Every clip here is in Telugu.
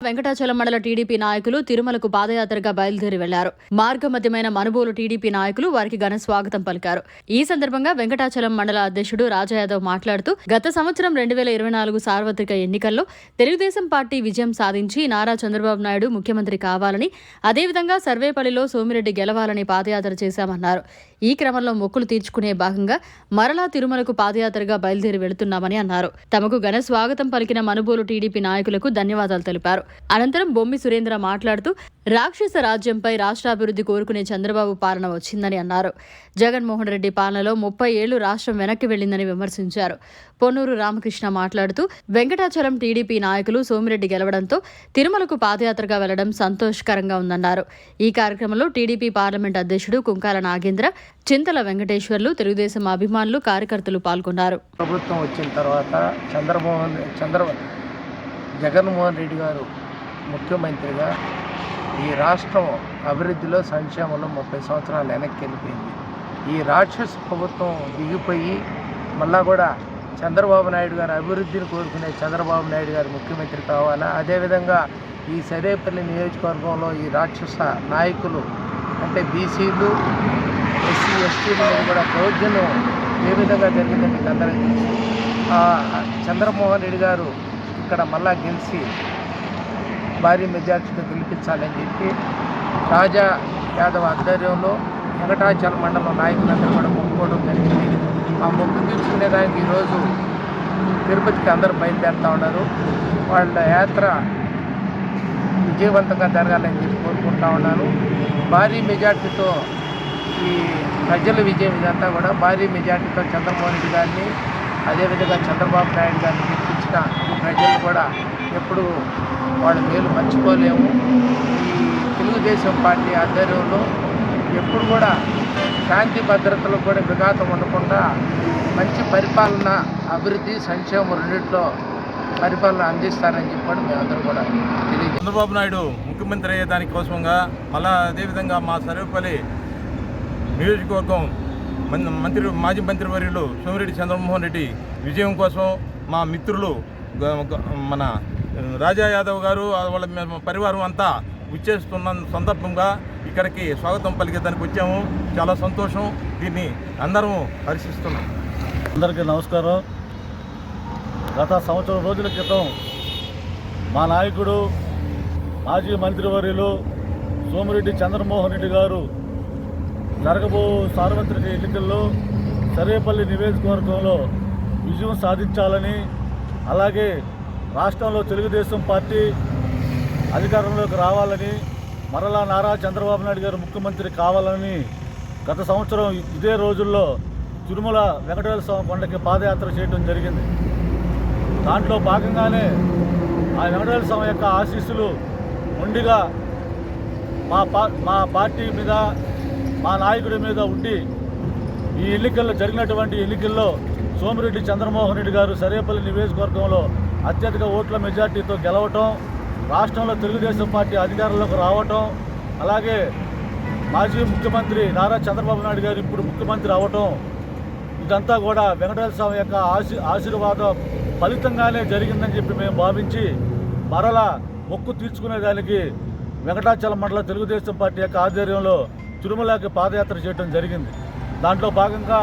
వెంకటాచలం మండల టీడీపీ నాయకులు తిరుమలకు పాదయాత్రగా బయలుదేరి వెళ్లారు. మార్గమధ్యమైన మనుబోలు టీడీపీ నాయకులు వారికి ఘన స్వాగతం పలికారు. ఈ సందర్భంగా వెంకటాచలం మండల అధ్యక్షుడు రాజాయాదవ్ మాట్లాడుతూ గత సంవత్సరం 2024 సార్వత్రిక ఎన్నికల్లో తెలుగుదేశం పార్టీ విజయం సాధించి నారా చంద్రబాబు నాయుడు ముఖ్యమంత్రి కావాలని, అదేవిధంగా సర్వేపల్లిలో సోమిరెడ్డి గెలవాలని పాదయాత్ర చేశామన్నారు. ఈ క్రమంలో మొక్కులు తీర్చుకునే భాగంగా మరలా తిరుమలకు పాదయాత్రగా బయలుదేరి వెళుతున్నామని అన్నారు. తమకు ఘన స్వాగతం పలికిన మనుబోలు టీడీపీ నాయకులకు ధన్యవాదాలు తెలిపారు. అనంతరం బొమ్మి సురేంద్ర మాట్లాడుతూ రాక్షస రాజ్యంపై రాష్ట్రాభివృద్ధి కోరుకునే చంద్రబాబు పాలన వచ్చిందని అన్నారు. జగన్మోహన్ రెడ్డి పాలనలో 30 ఏళ్లు రాష్ట్రం వెనక్కి వెళ్లిందని విమర్శించారు. పొన్నూరు రామకృష్ణ మాట్లాడుతూ వెంకటాచలం టీడీపీ నాయకులు సోమిరెడ్డి గెలవడంతో తిరుమలకు పాదయాత్రగా వెళ్లడం సంతోషకరంగా ఉందన్నారు. ఈ కార్యక్రమంలో టీడీపీ పార్లమెంట్ అధ్యక్షుడు కుంకాల నాగేంద్ర, చింతల వెంకటేశ్వర్లు, తెలుగుదేశం అభిమానులు, కార్యకర్తలు పాల్గొన్నారు. ప్రభుత్వం వచ్చిన తర్వాత జగన్మోహన్ రెడ్డి గారు ముఖ్యమంత్రిగా ఈ రాష్ట్రం అభివృద్ధిలో, సంక్షేమంలో 30 సంవత్సరాలు వెనక్కి వెళ్ళిపోయింది. ఈ రాక్షస ప్రభుత్వం దిగిపోయి మళ్ళా కూడా చంద్రబాబు నాయుడు గారు అభివృద్ధిని కోరుకునే చంద్రబాబు నాయుడు గారు ముఖ్యమంత్రి కావాలా, అదేవిధంగా ఈ సర్వేపల్లి నియోజకవర్గంలో ఈ రాక్షస నాయకులు అంటే బీసీలు, ఎస్సీ, ఎస్టీల మీద కూడా దౌర్జన్యం ఏ విధంగా జరిగిందని మీకు అందరికీ తెలుసు. చంద్రమోహన్ రెడ్డి గారు ఇక్కడ మళ్ళా గెలిచి భారీ మెజార్టీతో గెలిపించాలని చెప్పి రాజా యాదవ్ ఆధ్వర్యంలో వెంకటాచలం మండలం నాయకులందరూ కూడా మొక్కుకోవడం జరిగింది. ఆ మొక్కు తీర్చుకునే దానికి ఈరోజు తిరుపతికి అందరూ బయలుదేరుతూ ఉన్నారు. వాళ్ళ యాత్ర విజయవంతంగా జరగాలని చెప్పి కోరుకుంటా ఉన్నాను. భారీ మెజార్టీతో ఈ ప్రజల విజయం ఇదంతా కూడా భారీ మెజార్టీతో చంద్రమోహన్ రెడ్డి గారిని, అదేవిధంగా చంద్రబాబు నాయుడు గారిని గెలిపించిన ఈ ప్రజలు కూడా ఎప్పుడు వాళ్ళ మేలు మర్చిపోలేము. ఈ తెలుగుదేశం పార్టీ ఆధ్వర్యంలో ఎప్పుడు కూడా శాంతి భద్రతలకు కూడా విఘాతం ఉండకుండా మంచి పరిపాలన, అభివృద్ధి, సంక్షేమం రెండింటిలో పరిపాలన అందిస్తారని చెప్పి మేమందరూ కూడా తెలియదు. చంద్రబాబు నాయుడు ముఖ్యమంత్రి అయ్యే దానికోసంగా మళ్ళా అదేవిధంగా మా సర్వేపల్లి నియోజకవర్గం మాజీ మంత్రివర్యులు సోమిరెడ్డి చంద్రమోహన్ రెడ్డి విజయం కోసం మా మిత్రులు మన రాజా యాదవ్ గారు వాళ్ళ పరివారం అంతా విచ్చేస్తున్న సందర్భంగా ఇక్కడికి స్వాగతం పలికేదానికి వచ్చాము. చాలా సంతోషం. దీన్ని అందరం హర్షిస్తున్నాం. అందరికీ నమస్కారం. గత సంవత్సరం రోజుల క్రితం మా నాయకుడు మాజీ మంత్రివర్యులు సోమిరెడ్డి చంద్రమోహన్ రెడ్డి గారు జరగబో సార్వత్రిక ఎన్నికల్లో సర్వేపల్లి నియోజకవర్గంలో విజయం సాధించాలని, అలాగే రాష్ట్రంలో తెలుగుదేశం పార్టీ అధికారంలోకి రావాలని, మరలా నారా చంద్రబాబు నాయుడు గారు ముఖ్యమంత్రి కావాలని గత సంవత్సరం ఇదే రోజుల్లో తిరుమల వెంకటేశ్వర స్వామి కొండకి పాదయాత్ర చేయడం జరిగింది. దాంట్లో భాగంగానే ఆ వెంకటేశ్వర స్వామి యొక్క ఆశీస్సులు మొండిగా మా పార్టీ మీద, మా నాయకుడి మీద ఉండి ఈ ఎన్నికల్లో జరిగినటువంటి ఎన్నికల్లో సోమిరెడ్డి చంద్రమోహన్ రెడ్డి గారు సర్వేపల్లి నియోజకవర్గంలో అత్యధిక ఓట్ల మెజార్టీతో గెలవటం, రాష్ట్రంలో తెలుగుదేశం పార్టీ అధికారంలోకి రావటం, అలాగే మాజీ ముఖ్యమంత్రి నారా చంద్రబాబు నాయుడు గారు ఇప్పుడు ముఖ్యమంత్రి అవ్వటం, ఇదంతా కూడా వెంకటేశ్వర స్వామి యొక్క ఆశీర్వాదం ఫలితంగానే జరిగిందని చెప్పి మేము భావించి మరలా మొక్కు తీర్చుకునేదానికి వెంకటాచలం మండల తెలుగుదేశం పార్టీ యొక్క ఆధ్వర్యంలో తిరుమలకి పాదయాత్ర చేయడం జరిగింది. దాంట్లో భాగంగా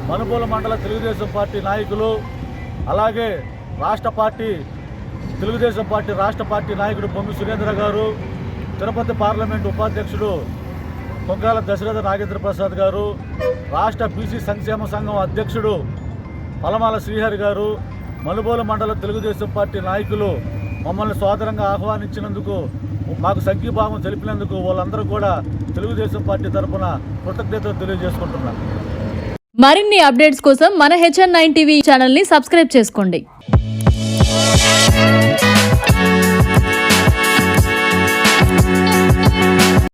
మనుబోలు మండల తెలుగుదేశం పార్టీ నాయకులు, అలాగే తెలుగుదేశం పార్టీ రాష్ట్ర పార్టీ నాయకుడు బొమ్మి సురేంద్ర గారు, తిరుపతి పార్లమెంటు ఉపాధ్యక్షుడు కొంకాల దశరథ నాగేంద్ర ప్రసాద్ గారు, రాష్ట్ర బీసీ సంక్షేమ సంఘం అధ్యక్షుడు పలమాల శ్రీహరి గారు, మనుబోలు మండల తెలుగుదేశం పార్టీ నాయకులు మమ్మల్ని సోదరంగా ఆహ్వానించినందుకు, మాకు సంఘీభావం తెలిపినందుకు వాళ్ళందరూ కూడా తెలుగుదేశం పార్టీ తరఫున కృతజ్ఞతలు తెలియజేసుకుంటున్నారు. మరిన్ని అప్డేట్స్ కోసం మన HN9 టీవీ ఛానల్ని సబ్స్క్రైబ్ చేసుకోండి.